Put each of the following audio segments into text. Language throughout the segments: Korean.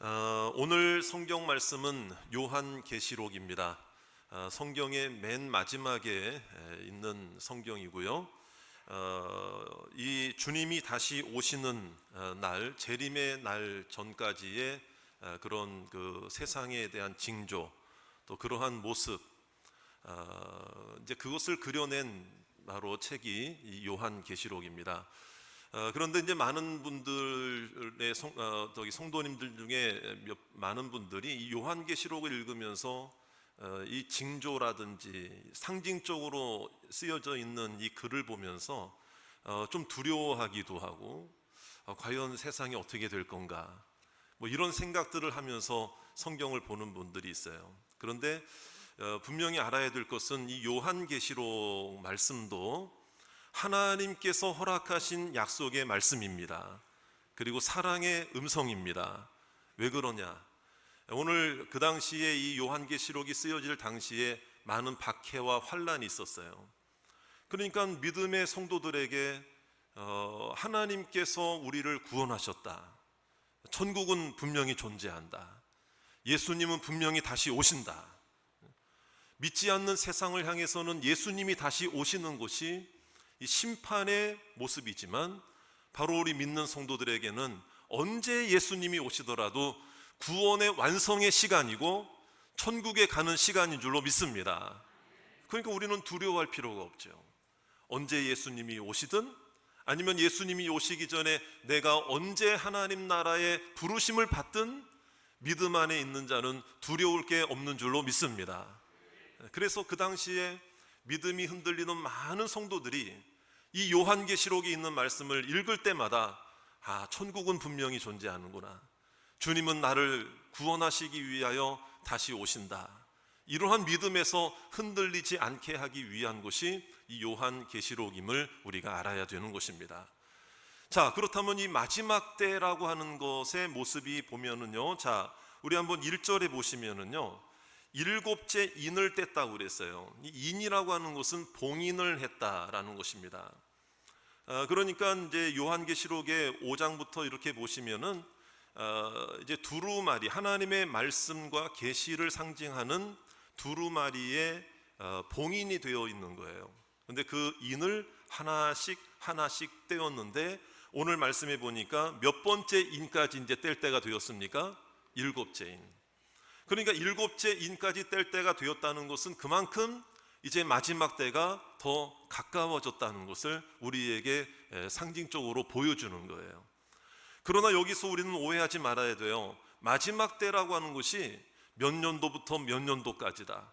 오늘 성경 말씀은 요한계시록입니다. 성경의 맨 마지막에 있는 성경이고요. 이 주님이 다시 오시는 날, 재림의 날 전까지의 그런 그 세상에 대한 징조, 또 그러한 모습, 이제 그것을 그려낸 바로 책이 이 요한계시록입니다. 그런데 이제 많은 분들의 성도님들 중에 많은 분들이 이 요한계시록을 읽으면서 이 징조라든지 상징적으로 쓰여져 있는 이 글을 보면서 좀 두려워하기도 하고, 과연 세상이 어떻게 될 건가, 뭐 이런 생각들을 하면서 성경을 보는 분들이 있어요. 그런데 분명히 알아야 될 것은 이 요한계시록 말씀도 하나님께서 허락하신 약속의 말씀입니다. 그리고 사랑의 음성입니다. 왜 그러냐? 오늘 그 당시에 이 요한계시록이 쓰여질 당시에 많은 박해와 환란이 있었어요. 그러니까 믿음의 성도들에게 하나님께서 우리를 구원하셨다, 천국은 분명히 존재한다, 예수님은 분명히 다시 오신다, 믿지 않는 세상을 향해서는 예수님이 다시 오시는 것이 이 심판의 모습이지만, 바로 우리 믿는 성도들에게는 언제 예수님이 오시더라도 구원의 완성의 시간이고 천국에 가는 시간인 줄로 믿습니다. 그러니까 우리는 두려워할 필요가 없죠. 언제 예수님이 오시든, 아니면 예수님이 오시기 전에 내가 언제 하나님 나라의 부르심을 받든, 믿음 안에 있는 자는 두려울 게 없는 줄로 믿습니다. 그래서 그 당시에 믿음이 흔들리는 많은 성도들이 이 요한계시록에 있는 말씀을 읽을 때마다 천국은 분명히 존재하는구나, 주님은 나를 구원하시기 위하여 다시 오신다, 이러한 믿음에서 흔들리지 않게 하기 위한 것이 이 요한계시록임을 우리가 알아야 되는 것입니다. 자, 그렇다면 이 마지막 때라고 하는 것의 모습이 보면은요, 자, 우리 한번 1절에 보시면은요, 일곱째 인을 뗐다고 그랬어요. 이 인이라고 하는 것은 봉인을 했다라는 것입니다. 그러니까 이제 요한계시록의 5장부터 이렇게 보시면은 이제 두루마리, 하나님의 말씀과 계시를 상징하는 두루마리에 봉인이 되어 있는 거예요. 근데 그 인을 하나씩 떼었는데, 오늘 말씀해 보니까 몇 번째 인까지 이제 뗄 때가 되었습니까? 일곱째 인. 그러니까 일곱째 인까지 뗄 때가 되었다는 것은 그만큼 이제 마지막 때가 더 가까워졌다는 것을 우리에게 상징적으로 보여주는 거예요. 그러나 여기서 우리는 오해하지 말아야 돼요. 마지막 때라고 하는 것이 몇 년도부터 몇 년도까지다,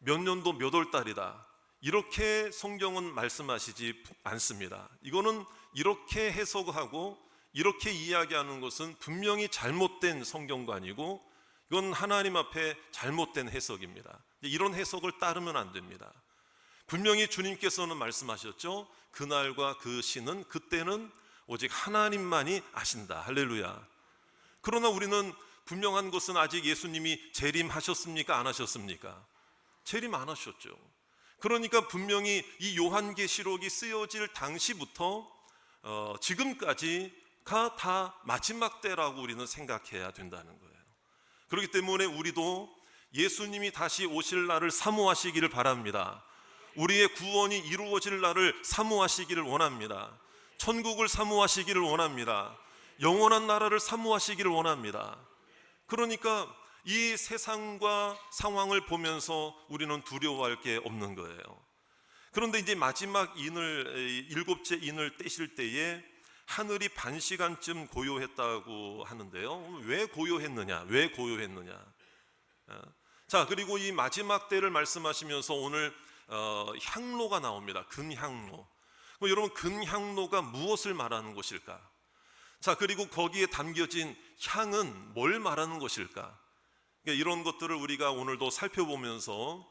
몇 년도 몇 월 달이다, 이렇게 성경은 말씀하시지 않습니다. 이거는 이렇게 해석하고 이렇게 이야기하는 것은 분명히 잘못된 성경관이고, 이건 하나님 앞에 잘못된 해석입니다. 이런 해석을 따르면 안 됩니다. 분명히 주님께서는 말씀하셨죠. 그날과 그 시는, 그때는 오직 하나님만이 아신다. 할렐루야. 그러나 우리는 분명한 것은 아직 예수님이 재림하셨습니까? 안 하셨습니까? 재림 안 하셨죠. 그러니까 분명히 이 요한계시록이 쓰여질 당시부터 지금까지가 다 마지막 때라고 우리는 생각해야 된다는 거예요. 그렇기 때문에 우리도 예수님이 다시 오실 날을 사모하시기를 바랍니다. 우리의 구원이 이루어질 날을 사모하시기를 원합니다. 천국을 사모하시기를 원합니다. 영원한 나라를 사모하시기를 원합니다. 그러니까 이 세상과 상황을 보면서 우리는 두려워할 게 없는 거예요. 그런데 이제 마지막 인을, 일곱째 인을 떼실 때에 하늘이 반 시간쯤 고요했다고 하는데요. 왜 고요했느냐? 자, 그리고 이 마지막 때를 말씀하시면서 오늘 향로가 나옵니다. 근향로. 여러분, 근향로가 무엇을 말하는 것일까? 자, 그리고 거기에 담겨진 향은 뭘 말하는 것일까? 그러니까 이런 것들을 우리가 오늘도 살펴보면서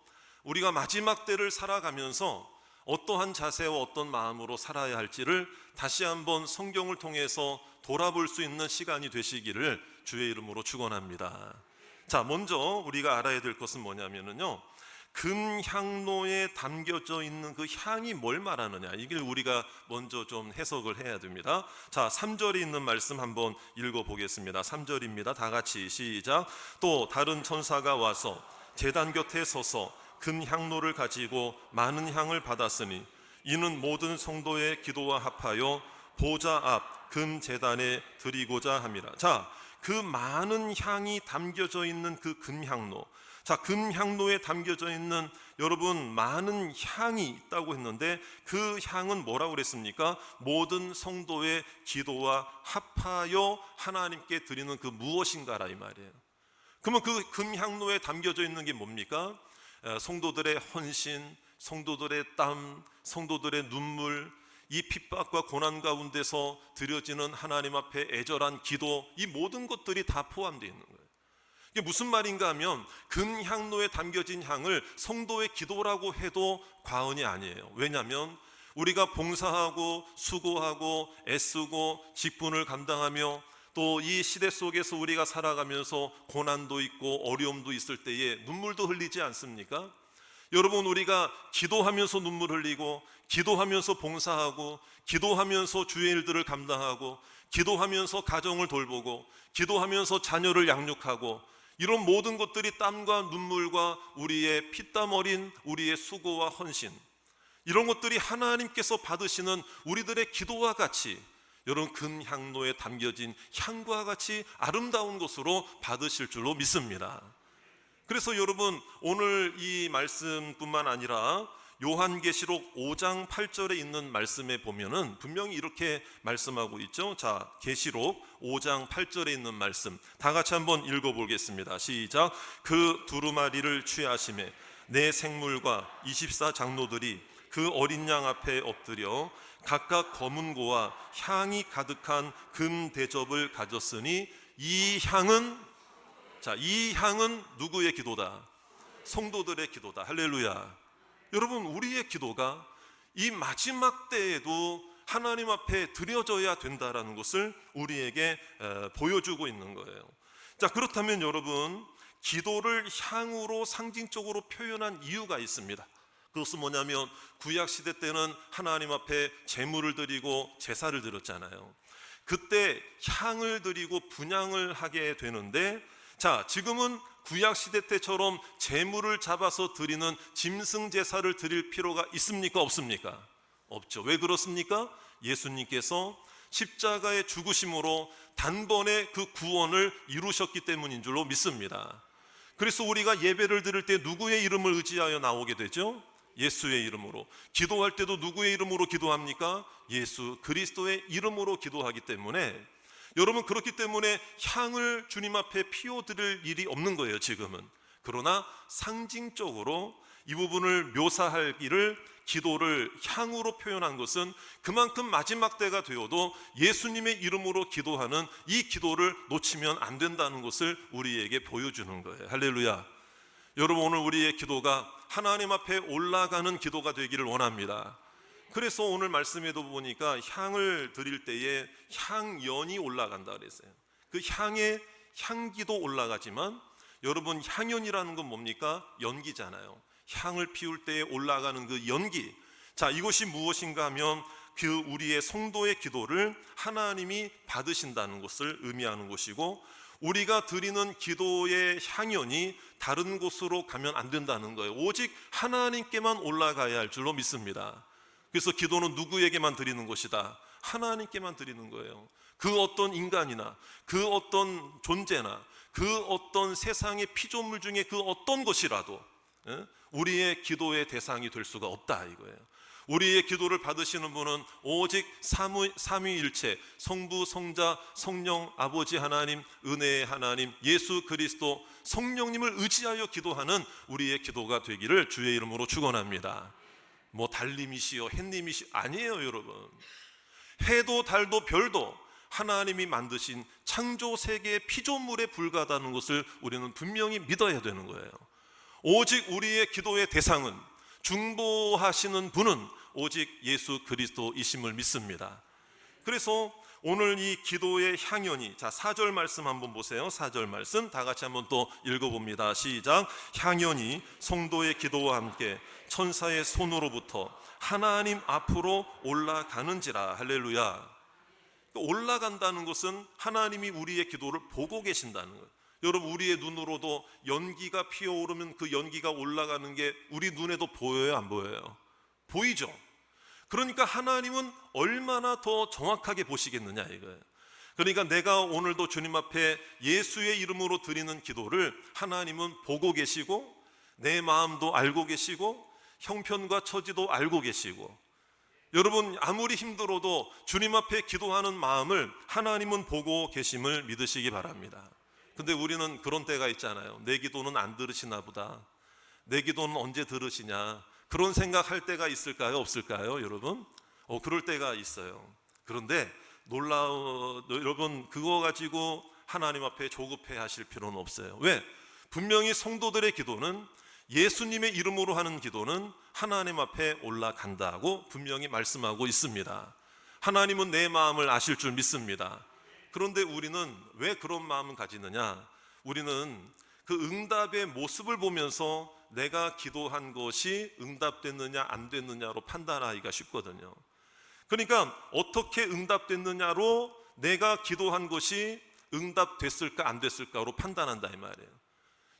우리가 마지막 때를 살아가면서 어떠한 자세와 어떤 마음으로 살아야 할지를 다시 한번 성경을 통해서 돌아볼 수 있는 시간이 되시기를 주의 이름으로 축원합니다. 자, 먼저 우리가 알아야 될 것은 뭐냐면요, 금향로에 담겨져 있는 그 향이 뭘 말하느냐, 이걸 우리가 먼저 좀 해석을 해야 됩니다. 자, 3절에 있는 말씀 한번 읽어보겠습니다. 3절입니다. 다 같이 시작. 또 다른 천사가 와서 제단 곁에 서서 금향로를 가지고 많은 향을 받았으니 이는 모든 성도의 기도와 합하여 보좌 앞 금제단에 드리고자 함이라. 자, 그 많은 향이 담겨져 있는 그 금향로, 자, 금향로에 담겨져 있는 여러분 많은 향이 있다고 했는데 그 향은 뭐라고 그랬습니까? 모든 성도의 기도와 합하여 하나님께 드리는 그 무엇인가라 이 말이에요. 그러면 그 금향로에 담겨져 있는 게 뭡니까? 성도들의 헌신, 성도들의 땀, 성도들의 눈물, 이 핍박과 고난 가운데서 드려지는 하나님 앞에 애절한 기도, 이 모든 것들이 다 포함되어 있는 거예요. 이게 무슨 말인가 하면 금향로에 담겨진 향을 성도의 기도라고 해도 과언이 아니에요. 왜냐하면 우리가 봉사하고 수고하고 애쓰고 직분을 감당하며 또 이 시대 속에서 우리가 살아가면서 고난도 있고 어려움도 있을 때에 눈물도 흘리지 않습니까? 여러분, 우리가 기도하면서 눈물 흘리고 기도하면서 봉사하고 기도하면서 주의 일들을 감당하고 기도하면서 가정을 돌보고 기도하면서 자녀를 양육하고 이런 모든 것들이 땀과 눈물과 우리의 피땀 어린 우리의 수고와 헌신, 이런 것들이 하나님께서 받으시는 우리들의 기도와 같이 여러분 금향로에 담겨진 향과 같이 아름다운 것으로 받으실 줄로 믿습니다. 그래서 여러분 오늘 이 말씀뿐만 아니라 요한계시록 5장 8절에 있는 말씀에 보면은 분명히 이렇게 말씀하고 있죠. 자, 계시록 5장 8절에 있는 말씀 다 같이 한번 읽어보겠습니다. 시작. 그 두루마리를 취하심에 내 생물과 24장로들이 그 어린 양 앞에 엎드려 각각 검은고와 향이 가득한 금 대접을 가졌으니 이 향은, 자, 이 향은 누구의 기도다? 성도들의 기도다. 할렐루야. 여러분, 우리의 기도가 이 마지막 때에도 하나님 앞에 드려져야 된다라는 것을 우리에게 보여주고 있는 거예요. 자, 그렇다면 여러분, 기도를 향으로 상징적으로 표현한 이유가 있습니다. 그것은 뭐냐면 구약 시대 때는 하나님 앞에 제물을 드리고 제사를 드렸잖아요. 그때 향을 드리고 분향을 하게 되는데, 자, 지금은 구약 시대 때처럼 제물을 잡아서 드리는 짐승 제사를 드릴 필요가 있습니까? 없습니까? 없죠. 왜 그렇습니까? 예수님께서 십자가의 죽으심으로 단번에 그 구원을 이루셨기 때문인 줄로 믿습니다. 그래서 우리가 예배를 드릴 때 누구의 이름을 의지하여 나오게 되죠? 예수의 이름으로. 기도할 때도 누구의 이름으로 기도합니까? 예수 그리스도의 이름으로 기도하기 때문에, 여러분, 그렇기 때문에 향을 주님 앞에 피워드릴 일이 없는 거예요 지금은. 그러나 상징적으로 이 부분을 묘사할 일을, 기도를 향으로 표현한 것은 그만큼 마지막 때가 되어도 예수님의 이름으로 기도하는 이 기도를 놓치면 안 된다는 것을 우리에게 보여주는 거예요. 할렐루야. 여러분, 오늘 우리의 기도가 하나님 앞에 올라가는 기도가 되기를 원합니다. 그래서 오늘 말씀에도 보니까 향을 드릴 때에 향연이 올라간다 그랬어요. 그 향의 향기도 올라가지만 여러분, 향연이라는 건 뭡니까? 연기잖아요. 향을 피울 때에 올라가는 그 연기, 자, 이것이 무엇인가 하면 그 우리의 성도의 기도를 하나님이 받으신다는 것을 의미하는 것이고, 우리가 드리는 기도의 향연이 다른 곳으로 가면 안 된다는 거예요. 오직 하나님께만 올라가야 할 줄로 믿습니다. 그래서 기도는 누구에게만 드리는 것이다? 하나님께만 드리는 거예요. 그 어떤 인간이나 그 어떤 존재나 그 어떤 세상의 피조물 중에 그 어떤 것이라도 우리의 기도의 대상이 될 수가 없다 이거예요. 우리의 기도를 받으시는 분은 오직 삼위일체 성부, 성자, 성령, 아버지 하나님, 은혜의 하나님, 예수 그리스도, 성령님을 의지하여 기도하는 우리의 기도가 되기를 주의 이름으로 축원합니다. 뭐 달님이시여 햇님이시여 아니에요 여러분. 해도 달도 별도 하나님이 만드신 창조 세계의 피조물에 불과하다는 것을 우리는 분명히 믿어야 되는 거예요. 오직 우리의 기도의 대상은, 중보하시는 분은 오직 예수 그리스도이심을 믿습니다. 그래서 오늘 이 기도의 향연이, 자 4절 말씀 한번 보세요. 4절 말씀 다 같이 한번 또 읽어봅니다. 시작. 향연이 성도의 기도와 함께 천사의 손으로부터 하나님 앞으로 올라가는지라. 할렐루야. 올라간다는 것은 하나님이 우리의 기도를 보고 계신다는 거예요. 여러분, 우리의 눈으로도 연기가 피어오르면 그 연기가 올라가는 게 우리 눈에도 보여요, 안 보여요? 보이죠. 그러니까 하나님은 얼마나 더 정확하게 보시겠느냐 이거예요. 그러니까 내가 오늘도 주님 앞에 예수의 이름으로 드리는 기도를 하나님은 보고 계시고, 내 마음도 알고 계시고, 형편과 처지도 알고 계시고, 여러분 아무리 힘들어도 주님 앞에 기도하는 마음을 하나님은 보고 계심을 믿으시기 바랍니다. 근데 우리는 그런 때가 있잖아요. 내 기도는 안 들으시나 보다, 내 기도는 언제 들으시냐, 그런 생각할 때가 있을까요, 없을까요, 여러분? 그럴 때가 있어요. 그런데 여러분, 그거 가지고 하나님 앞에 조급해 하실 필요는 없어요. 왜? 분명히 성도들의 기도는, 예수님의 이름으로 하는 기도는 하나님 앞에 올라간다고 분명히 말씀하고 있습니다. 하나님은 내 마음을 아실 줄 믿습니다. 그런데 우리는 왜 그런 마음을 가지느냐? 우리는 그 응답의 모습을 보면서 내가 기도한 것이 응답됐느냐 안 됐느냐로 판단하기가 쉽거든요. 그러니까 어떻게 응답됐느냐로 내가 기도한 것이 응답됐을까 안 됐을까로 판단한다 이 말이에요.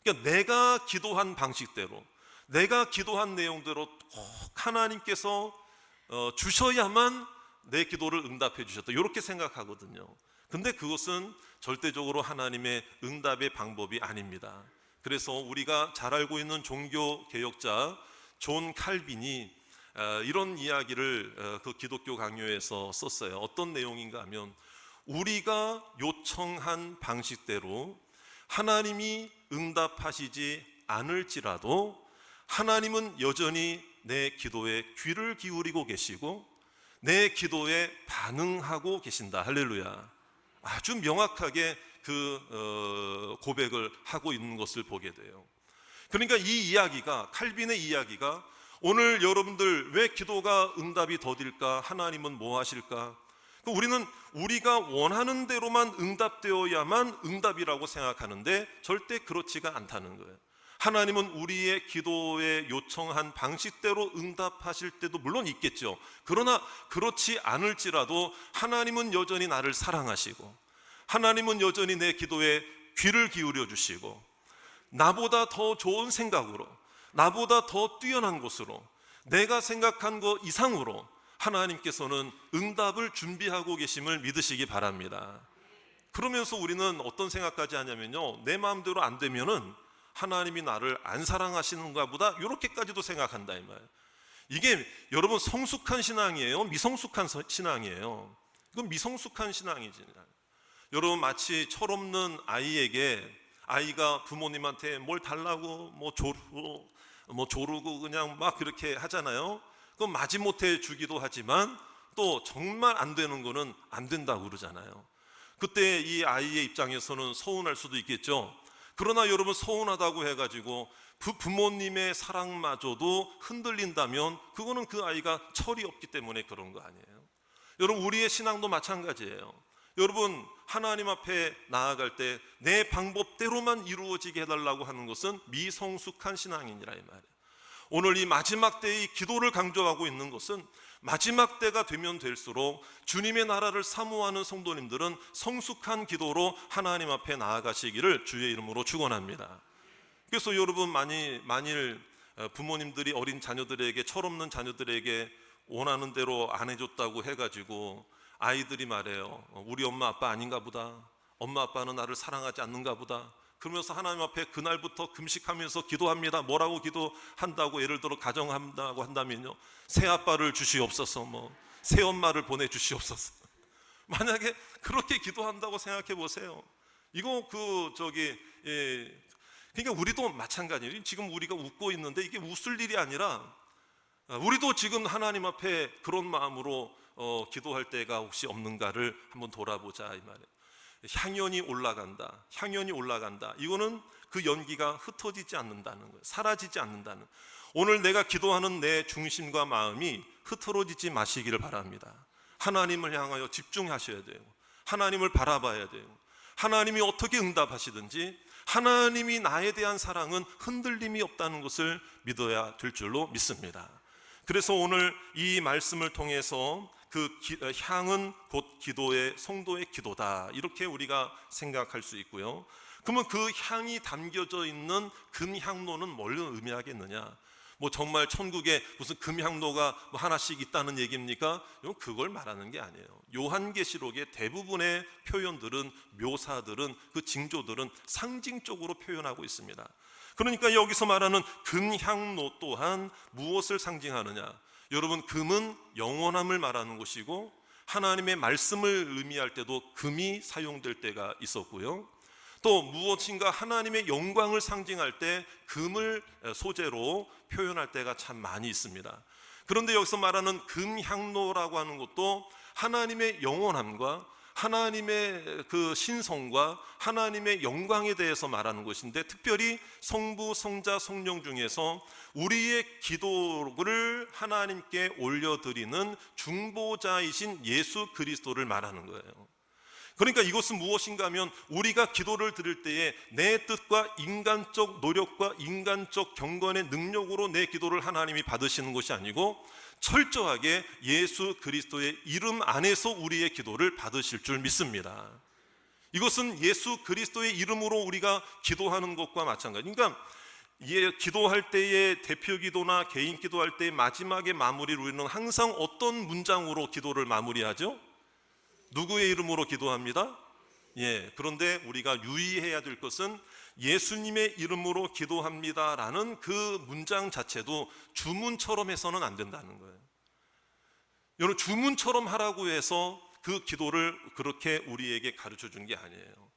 그러니까 내가 기도한 방식대로, 내가 기도한 내용대로 꼭 하나님께서 주셔야만 내 기도를 응답해 주셨다, 이렇게 생각하거든요. 근데 그것은 절대적으로 하나님의 응답의 방법이 아닙니다. 그래서 우리가 잘 알고 있는 종교 개혁자 존 칼빈이 이런 이야기를 그 기독교 강요에서 썼어요. 어떤 내용인가 하면, 우리가 요청한 방식대로 하나님이 응답하시지 않을지라도 하나님은 여전히 내 기도에 귀를 기울이고 계시고 내 기도에 반응하고 계신다. 할렐루야. 아주 명확하게 그 고백을 하고 있는 것을 보게 돼요. 그러니까 이 이야기가, 칼빈의 이야기가 오늘 여러분들 왜 기도가 응답이 더딜까? 하나님은 뭐 하실까? 우리는 우리가 원하는 대로만 응답되어야만 응답이라고 생각하는데 절대 그렇지가 않다는 거예요. 하나님은 우리의 기도에 요청한 방식대로 응답하실 때도 물론 있겠죠. 그러나 그렇지 않을지라도 하나님은 여전히 나를 사랑하시고, 하나님은 여전히 내 기도에 귀를 기울여 주시고, 나보다 더 좋은 생각으로, 나보다 더 뛰어난 것으로, 내가 생각한 것 이상으로 하나님께서는 응답을 준비하고 계심을 믿으시기 바랍니다. 그러면서 우리는 어떤 생각까지 하냐면요, 내 마음대로 안 되면은 하나님이 나를 안 사랑하시는가 보다, 이렇게까지도 생각한다 이 말이에요. 이게 여러분 성숙한 신앙이에요, 미성숙한 신앙이에요? 이건 미성숙한 신앙이지. 여러분 마치 철없는 아이에게, 아이가 부모님한테 뭘 달라고 조르고 그냥 막 그렇게 하잖아요. 그건 마지못해 주기도 하지만 또 정말 안 되는 거는 안 된다고 그러잖아요. 그때 이 아이의 입장에서는 서운할 수도 있겠죠. 그러나 여러분, 서운하다고 해가지고 부모님의 사랑마저도 흔들린다면 그거는 그 아이가 철이 없기 때문에 그런 거 아니에요. 여러분, 우리의 신앙도 마찬가지예요. 여러분, 하나님 앞에 나아갈 때 내 방법대로만 이루어지게 해달라고 하는 것은 미성숙한 신앙이니라 이 말이에요. 오늘 이 마지막 때의 기도를 강조하고 있는 것은, 마지막 때가 되면 될수록 주님의 나라를 사모하는 성도님들은 성숙한 기도로 하나님 앞에 나아가시기를 주의 이름으로 축원합니다. 그래서 여러분, 만일 부모님들이 어린 자녀들에게, 철없는 자녀들에게 원하는 대로 안 해줬다고 해가지고 아이들이 말해요, 우리 엄마 아빠 아닌가 보다, 엄마 아빠는 나를 사랑하지 않는가 보다, 그러면서 하나님 앞에 그날부터 금식하면서 기도합니다. 뭐라고 기도한다고 예를 들어 가정한다고 한다면요, 새 아빠를 주시옵소서, 새 엄마를 보내주시옵소서. 만약에 그렇게 기도한다고 생각해 보세요. 이거 그러니까 우리도 마찬가지예요. 지금 우리가 웃고 있는데 이게 웃을 일이 아니라, 우리도 지금 하나님 앞에 그런 마음으로 기도할 때가 혹시 없는가를 한번 돌아보자 이 말이에요. 향연이 올라간다, 향연이 올라간다. 이거는 그 연기가 흩어지지 않는다는 거예요. 사라지지 않는다는. 오늘 내가 기도하는 내 중심과 마음이 흐트러지지 마시기를 바랍니다. 하나님을 향하여 집중하셔야 돼요. 하나님을 바라봐야 돼요. 하나님이 어떻게 응답하시든지 하나님이 나에 대한 사랑은 흔들림이 없다는 것을 믿어야 될 줄로 믿습니다. 그래서 오늘 이 말씀을 통해서 향은 곧 기도의 성도의 기도다, 이렇게 우리가 생각할 수 있고요. 그러면 그 향이 담겨져 있는 금향로는 뭘 의미하겠느냐? 정말 천국에 무슨 금향로가 하나씩 있다는 얘기입니까? 그걸 말하는 게 아니에요. 요한계시록의 대부분의 표현들은, 묘사들은, 그 징조들은 상징적으로 표현하고 있습니다. 그러니까 여기서 말하는 금향로 또한 무엇을 상징하느냐? 여러분, 금은 영원함을 말하는 것이고 하나님의 말씀을 의미할 때도 금이 사용될 때가 있었고요. 또 무엇인가 하나님의 영광을 상징할 때 금을 소재로 표현할 때가 참 많이 있습니다. 그런데 여기서 말하는 금향로라고 하는 것도 하나님의 영원함과 하나님의 그 신성과 하나님의 영광에 대해서 말하는 것인데, 특별히 성부, 성자, 성령 중에서 우리의 기도를 하나님께 올려드리는 중보자이신 예수 그리스도를 말하는 거예요. 그러니까 이것은 무엇인가 하면, 우리가 기도를 드릴 때에 내 뜻과 인간적 노력과 인간적 경건의 능력으로 내 기도를 하나님이 받으시는 것이 아니고 철저하게 예수 그리스도의 이름 안에서 우리의 기도를 받으실 줄 믿습니다. 이것은 예수 그리스도의 이름으로 우리가 기도하는 것과 마찬가지. 그러니까 기도할 때의 대표 기도나 개인 기도할 때의 마지막에 마무리를 우리는 항상 어떤 문장으로 기도를 마무리하죠? 누구의 이름으로 기도합니다? 그런데 우리가 유의해야 될 것은 예수님의 이름으로 기도합니다라는 그 문장 자체도 주문처럼 해서는 안 된다는 거예요. 여러분, 주문처럼 하라고 해서 그 기도를 그렇게 우리에게 가르쳐 준 게 아니에요.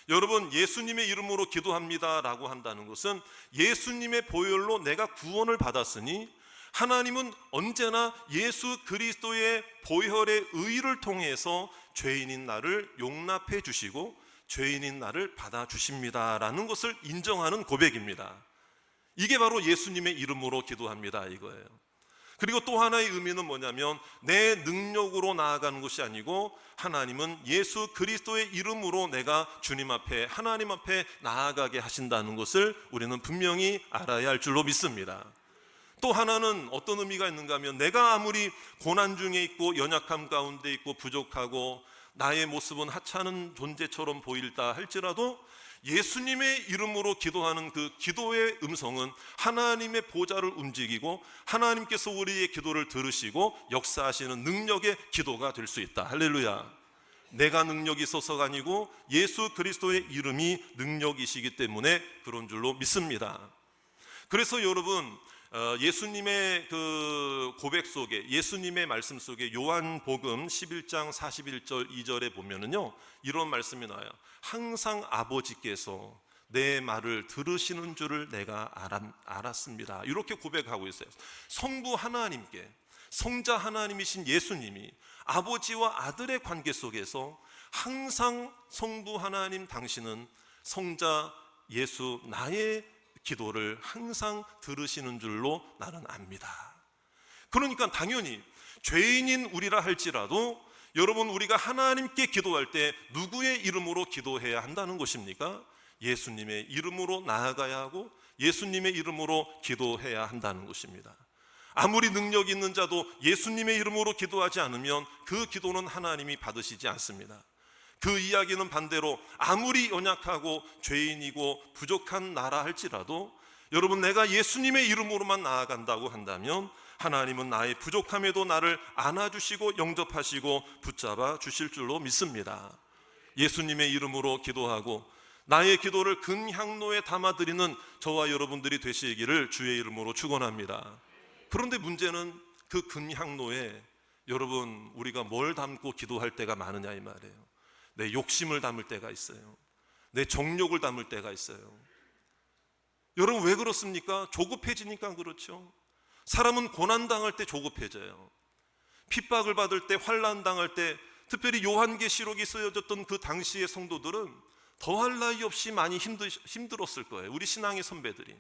여러분, 예수님의 이름으로 기도합니다라고 한다는 것은 예수님의 보혈로 내가 구원을 받았으니 하나님은 언제나 예수 그리스도의 보혈의 의를 통해서 죄인인 나를 용납해 주시고 죄인인 나를 받아주십니다라는 것을 인정하는 고백입니다. 이게 바로 예수님의 이름으로 기도합니다, 이거예요. 그리고 또 하나의 의미는 뭐냐면, 내 능력으로 나아가는 것이 아니고 하나님은 예수 그리스도의 이름으로 내가 주님 앞에, 하나님 앞에 나아가게 하신다는 것을 우리는 분명히 알아야 할 줄로 믿습니다. 또 하나는 어떤 의미가 있는가 하면, 내가 아무리 고난 중에 있고 연약함 가운데 있고 부족하고 나의 모습은 하찮은 존재처럼 보일다 할지라도 예수님의 이름으로 기도하는 그 기도의 음성은 하나님의 보좌를 움직이고 하나님께서 우리의 기도를 들으시고 역사하시는 능력의 기도가 될 수 있다. 할렐루야. 내가 능력이 있어서가 아니고 예수 그리스도의 이름이 능력이시기 때문에 그런 줄로 믿습니다. 그래서 여러분, 예수님의 그 고백 속에, 예수님의 말씀 속에 요한복음 11장 41절 2절에 보면은요, 이런 말씀이 나와요. 항상 아버지께서 내 말을 들으시는 줄을 내가 알았습니다. 이렇게 고백하고 있어요. 성부 하나님께, 성자 하나님이신 예수님이 아버지와 아들의 관계 속에서 항상 성부 하나님 당신은 성자 예수 나의 기도를 항상 들으시는 줄로 나는 압니다. 그러니까 당연히 죄인인 우리라 할지라도 여러분, 우리가 하나님께 기도할 때 누구의 이름으로 기도해야 한다는 것입니까? 예수님의 이름으로 나아가야 하고 예수님의 이름으로 기도해야 한다는 것입니다. 아무리 능력 있는 자도 예수님의 이름으로 기도하지 않으면 그 기도는 하나님이 받으시지 않습니다. 그 이야기는 반대로 아무리 연약하고 죄인이고 부족한 나라 할지라도 여러분, 내가 예수님의 이름으로만 나아간다고 한다면 하나님은 나의 부족함에도 나를 안아주시고 영접하시고 붙잡아 주실 줄로 믿습니다. 예수님의 이름으로 기도하고 나의 기도를 금향로에 담아드리는 저와 여러분들이 되시기를 주의 이름으로 축원합니다. 그런데 문제는 그 금향로에 여러분, 우리가 뭘 담고 기도할 때가 많으냐 이 말이에요. 내 욕심을 담을 때가 있어요. 내 정욕을 담을 때가 있어요. 여러분, 왜 그렇습니까? 조급해지니까 그렇죠. 사람은 고난당할 때 조급해져요. 핍박을 받을 때, 환난당할 때, 특별히 요한계시록이 쓰여졌던 그 당시의 성도들은 더할 나위 없이 많이 힘들었을 거예요. 우리 신앙의 선배들이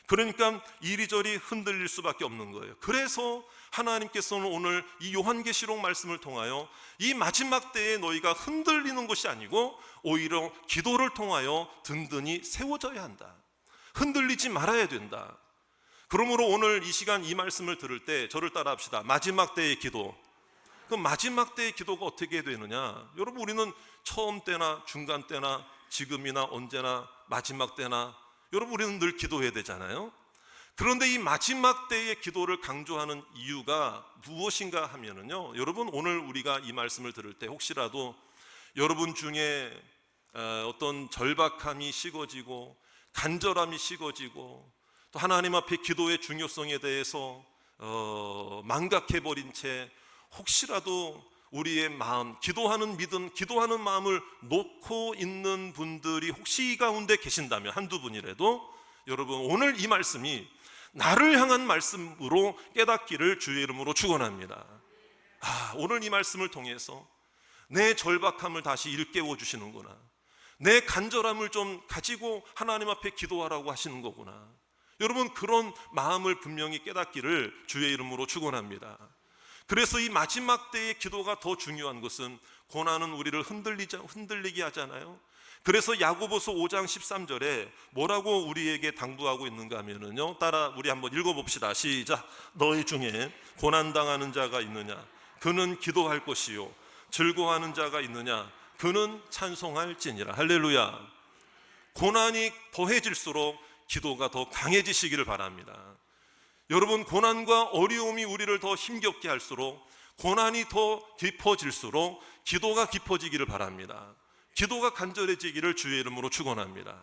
그러니까 이리저리 흔들릴 수밖에 없는 거예요. 그래서 하나님께서는 오늘 이 요한계시록 말씀을 통하여 이 마지막 때에 너희가 흔들리는 것이 아니고 오히려 기도를 통하여 든든히 세워져야 한다. 흔들리지 말아야 된다. 그러므로 오늘 이 시간 이 말씀을 들을 때 저를 따라 합시다. 마지막 때의 기도. 그 마지막 때의 기도가 어떻게 되느냐? 여러분, 우리는 처음 때나 중간 때나 지금이나 언제나 마지막 때나 여러분, 우리는 늘 기도해야 되잖아요. 그런데 이 마지막 때의 기도를 강조하는 이유가 무엇인가 하면은요, 여러분, 오늘 우리가 이 말씀을 들을 때 혹시라도 여러분 중에 어떤 절박함이 식어지고 간절함이 식어지고 또 하나님 앞에 기도의 중요성에 대해서 망각해버린 채 혹시라도 우리의 마음, 기도하는 믿음, 기도하는 마음을 놓고 있는 분들이 혹시 이 가운데 계신다면 한두 분이라도 여러분, 오늘 이 말씀이 나를 향한 말씀으로 깨닫기를 주의 이름으로 축원합니다. 오늘 이 말씀을 통해서 내 절박함을 다시 일깨워 주시는구나, 내 간절함을 좀 가지고 하나님 앞에 기도하라고 하시는 거구나. 여러분, 그런 마음을 분명히 깨닫기를 주의 이름으로 축원합니다. 그래서 이 마지막 때의 기도가 더 중요한 것은 고난은 우리를 흔들리게 하잖아요. 그래서 야고보서 5장 13절에 뭐라고 우리에게 당부하고 있는가 하면은요, 따라 우리 한번 읽어봅시다. 시작. 너희 중에 고난당하는 자가 있느냐? 그는 기도할 것이요. 즐거워하는 자가 있느냐? 그는 찬송할지니라. 할렐루야. 고난이 더해질수록 기도가 더 강해지시기를 바랍니다. 여러분, 고난과 어려움이 우리를 더 힘겹게 할수록, 고난이 더 깊어질수록 기도가 깊어지기를 바랍니다. 기도가 간절해지기를 주의 이름으로 축원합니다.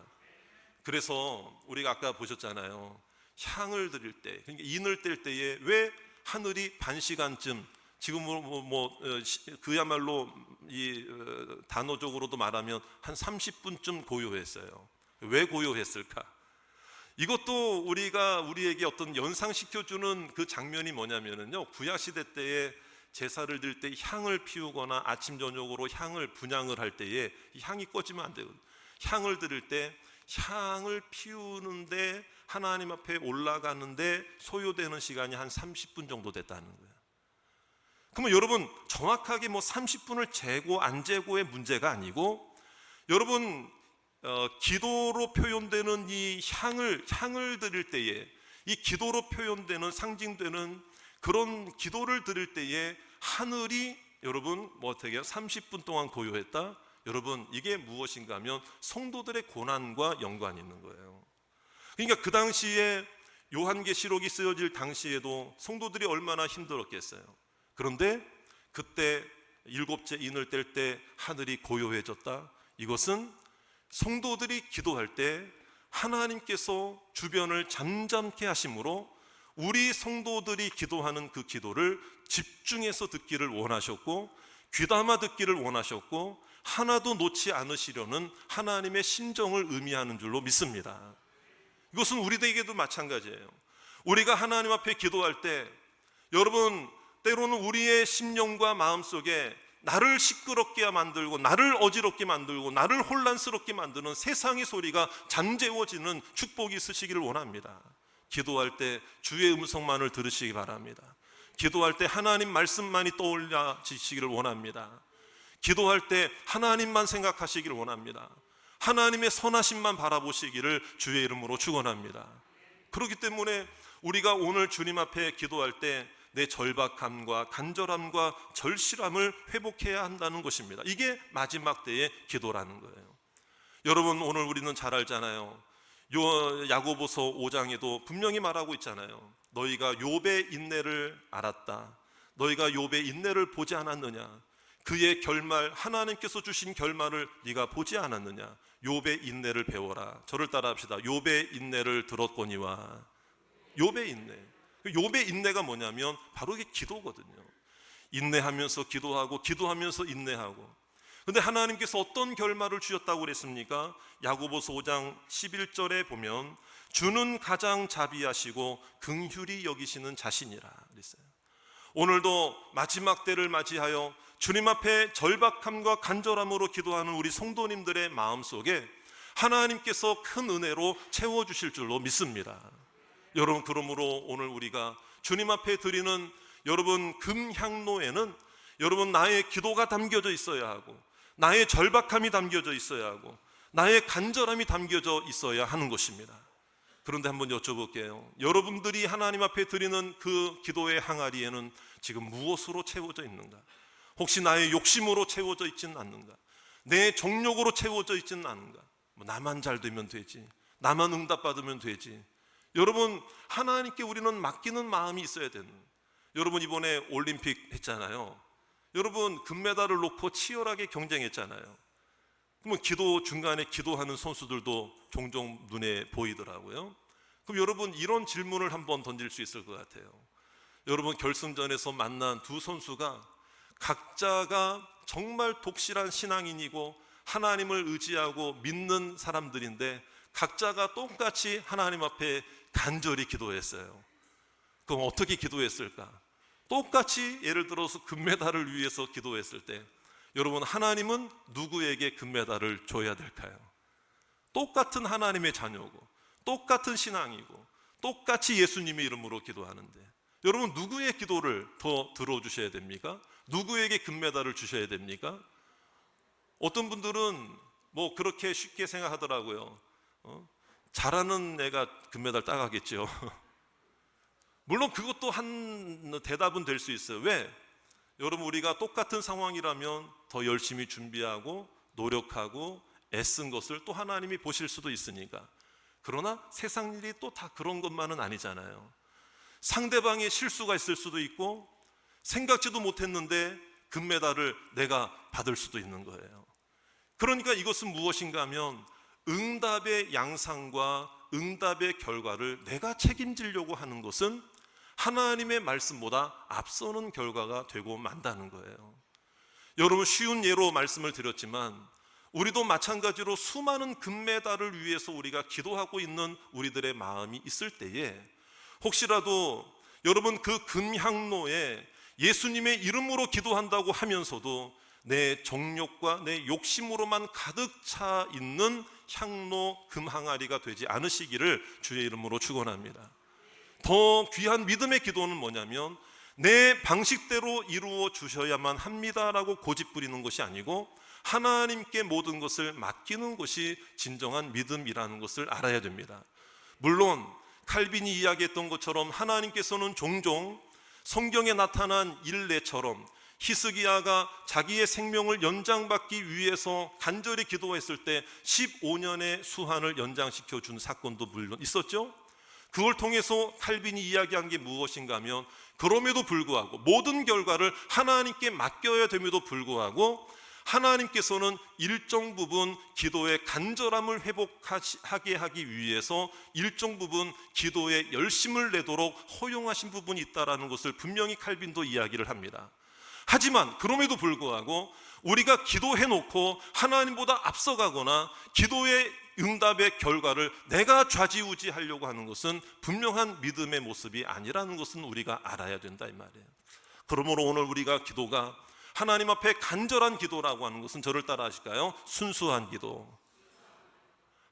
그래서 우리가 아까 보셨잖아요. 향을 드릴 때, 그러니까 인을 뗄 때에 왜 하늘이 반 시간쯤, 지금 그야말로 이 단어적으로도 말하면 한 30분쯤 고요했어요. 왜 고요했을까? 이것도 우리가 우리에게 어떤 연상시켜주는 그 장면이 뭐냐면은요, 구약시대 때에 제사를 드릴 때 향을 피우거나 아침 저녁으로 향을 분향을 할 때에 이 향이 꺼지면 안 되거든요. 향을 드릴 때 향을 피우는데 하나님 앞에 올라가는데 소요되는 시간이 한 30분 정도 됐다는 거예요. 그러면 여러분, 정확하게 30분을 재고 안 재고의 문제가 아니고, 여러분, 기도로 표현되는 이 향을 드릴 때에, 이 기도로 표현되는 상징되는 그런 기도를 드릴 때에 하늘이 여러분 어떻게 해요? 30분 동안 고요했다. 여러분, 이게 무엇인가 하면 성도들의 고난과 연관이 있는 거예요. 그러니까 그 당시에 요한계시록이 쓰여질 당시에도 성도들이 얼마나 힘들었겠어요. 그런데 그때 일곱째 인을 뗄 때 하늘이 고요해졌다. 이것은 성도들이 기도할 때 하나님께서 주변을 잠잠케 하심으로 우리 성도들이 기도하는 그 기도를 집중해서 듣기를 원하셨고, 귀담아 듣기를 원하셨고, 하나도 놓지 않으시려는 하나님의 심정을 의미하는 줄로 믿습니다. 이것은 우리에게도 마찬가지예요. 우리가 하나님 앞에 기도할 때 여러분, 때로는 우리의 심령과 마음속에 나를 시끄럽게 만들고 나를 어지럽게 만들고 나를 혼란스럽게 만드는 세상의 소리가 잠재워지는 축복이 있으시기를 원합니다. 기도할 때 주의 음성만을 들으시기 바랍니다. 기도할 때 하나님 말씀만이 떠올려지시기를 원합니다. 기도할 때 하나님만 생각하시기를 원합니다. 하나님의 선하심만 바라보시기를 주의 이름으로 축원합니다. 그렇기 때문에 우리가 오늘 주님 앞에 기도할 때 내 절박함과 간절함과 절실함을 회복해야 한다는 것입니다. 이게 마지막 때의 기도라는 거예요. 여러분, 오늘 우리는 잘 알잖아요. 야고보서 5장에도 분명히 말하고 있잖아요. 너희가 욥의 인내를 알았다. 너희가 욥의 인내를 보지 않았느냐? 그의 결말, 하나님께서 주신 결말을 네가 보지 않았느냐? 욥의 인내를 배워라. 저를 따라 합시다. 욥의 인내를 들었거니와. 욥의 인내. 욥의 인내가 뭐냐면 바로 이게 기도거든요. 인내하면서 기도하고 기도하면서 인내하고. 근데 하나님께서 어떤 결말을 주셨다고 그랬습니까? 야고보서 5장 11절에 보면 주는 가장 자비하시고 긍휼히 여기시는 자신이라 그랬어요. 오늘도 마지막 때를 맞이하여 주님 앞에 절박함과 간절함으로 기도하는 우리 성도님들의 마음속에 하나님께서 큰 은혜로 채워주실 줄로 믿습니다. 여러분, 그러므로 오늘 우리가 주님 앞에 드리는 여러분 금향로에는 여러분 나의 기도가 담겨져 있어야 하고, 나의 절박함이 담겨져 있어야 하고, 나의 간절함이 담겨져 있어야 하는 것입니다. 그런데 한번 여쭤볼게요. 여러분들이 하나님 앞에 드리는 그 기도의 항아리에는 지금 무엇으로 채워져 있는가? 혹시 나의 욕심으로 채워져 있지는 않는가? 내 정욕으로 채워져 있지는 않는가? 나만 잘 되면 되지, 나만 응답받으면 되지. 여러분, 하나님께 우리는 맡기는 마음이 있어야 되는. 여러분, 이번에 올림픽 했잖아요. 여러분, 금메달을 놓고 치열하게 경쟁했잖아요. 그러면 기도 중간에 기도하는 선수들도 종종 눈에 보이더라고요. 그럼 여러분, 이런 질문을 한번 던질 수 있을 것 같아요. 여러분, 결승전에서 만난 두 선수가 각자가 정말 독실한 신앙인이고 하나님을 의지하고 믿는 사람들인데 각자가 똑같이 하나님 앞에 간절히 기도했어요. 그럼 어떻게 기도했을까? 똑같이 예를 들어서 금메달을 위해서 기도했을 때 여러분, 하나님은 누구에게 금메달을 줘야 될까요? 똑같은 하나님의 자녀고 똑같은 신앙이고 똑같이 예수님의 이름으로 기도하는데 여러분, 누구의 기도를 더 들어주셔야 됩니까? 누구에게 금메달을 주셔야 됩니까? 어떤 분들은 뭐 그렇게 쉽게 생각하더라고요. 잘하는 애가 금메달 따가겠죠. 물론 그것도 한 대답은 될 수 있어요. 왜? 여러분, 우리가 똑같은 상황이라면 더 열심히 준비하고 노력하고 애쓴 것을 또 하나님이 보실 수도 있으니까. 그러나 세상 일이 또 다 그런 것만은 아니잖아요. 상대방의 실수가 있을 수도 있고 생각지도 못했는데 금메달을 내가 받을 수도 있는 거예요. 그러니까 이것은 무엇인가 하면 응답의 양상과 응답의 결과를 내가 책임지려고 하는 것은 하나님의 말씀보다 앞서는 결과가 되고 만다는 거예요. 여러분, 쉬운 예로 말씀을 드렸지만 우리도 마찬가지로 수많은 금메달을 위해서 우리가 기도하고 있는 우리들의 마음이 있을 때에 혹시라도 여러분 그 금향로에 예수님의 이름으로 기도한다고 하면서도 내 정욕과 내 욕심으로만 가득 차 있는 향로 금항아리가 되지 않으시기를 주의 이름으로 축원합니다. 더 귀한 믿음의 기도는 뭐냐면 내 방식대로 이루어 주셔야만 합니다라고 고집부리는 것이 아니고 하나님께 모든 것을 맡기는 것이 진정한 믿음이라는 것을 알아야 됩니다. 물론 칼빈이 이야기했던 것처럼 하나님께서는 종종 성경에 나타난 일례처럼 히스기야가 자기의 생명을 연장받기 위해서 간절히 기도했을 때 15년의 수한을 연장시켜 준 사건도 물론 있었죠. 그걸 통해서 칼빈이 이야기한 게 무엇인가 하면 그럼에도 불구하고 모든 결과를 하나님께 맡겨야 됨에도 불구하고 하나님께서는 일정 부분 기도의 간절함을 회복하게 하기 위해서 일정 부분 기도에 열심을 내도록 허용하신 부분이 있다는 것을 분명히 칼빈도 이야기를 합니다. 하지만 그럼에도 불구하고 우리가 기도해놓고 하나님보다 앞서가거나 기도의 응답의 결과를 내가 좌지우지하려고 하는 것은 분명한 믿음의 모습이 아니라는 것은 우리가 알아야 된다 이 말이에요. 그러므로 오늘 우리가 기도가 하나님 앞에 간절한 기도라고 하는 것은 저를 따라 하실까요? 순수한 기도,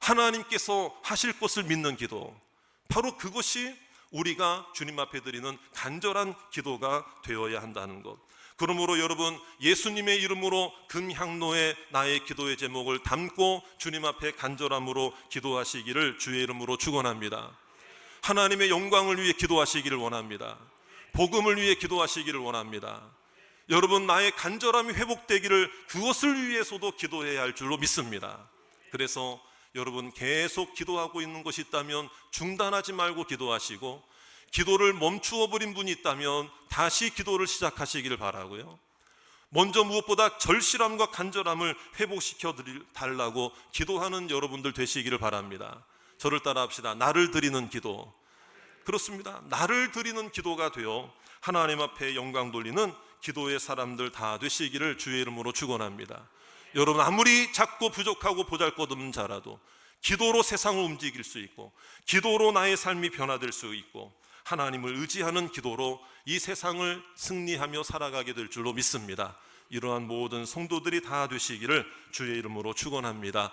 하나님께서 하실 것을 믿는 기도, 바로 그것이 우리가 주님 앞에 드리는 간절한 기도가 되어야 한다는 것. 그러므로 여러분, 예수님의 이름으로 금향로에 나의 기도의 제목을 담고 주님 앞에 간절함으로 기도하시기를 주의 이름으로 축원합니다. 하나님의 영광을 위해 기도하시기를 원합니다. 복음을 위해 기도하시기를 원합니다. 여러분, 나의 간절함이 회복되기를 그것을 위해서도 기도해야 할 줄로 믿습니다. 그래서 여러분, 계속 기도하고 있는 것이 있다면 중단하지 말고 기도하시고, 기도를 멈추어 버린 분이 있다면 다시 기도를 시작하시기를 바라고요. 먼저 무엇보다 절실함과 간절함을 회복시켜 달라고 기도하는 여러분들 되시기를 바랍니다. 저를 따라 합시다. 나를 드리는 기도. 그렇습니다. 나를 드리는 기도가 되어 하나님 앞에 영광 돌리는 기도의 사람들 다 되시기를 주의 이름으로 축원합니다. 여러분, 아무리 작고 부족하고 보잘것없는 자라도 기도로 세상을 움직일 수 있고 기도로 나의 삶이 변화될 수 있고 하나님을 의지하는 기도로 이 세상을 승리하며 살아가게 될 줄로 믿습니다. 이러한 모든 성도들이 다 되시기를 주의 이름으로 축원합니다.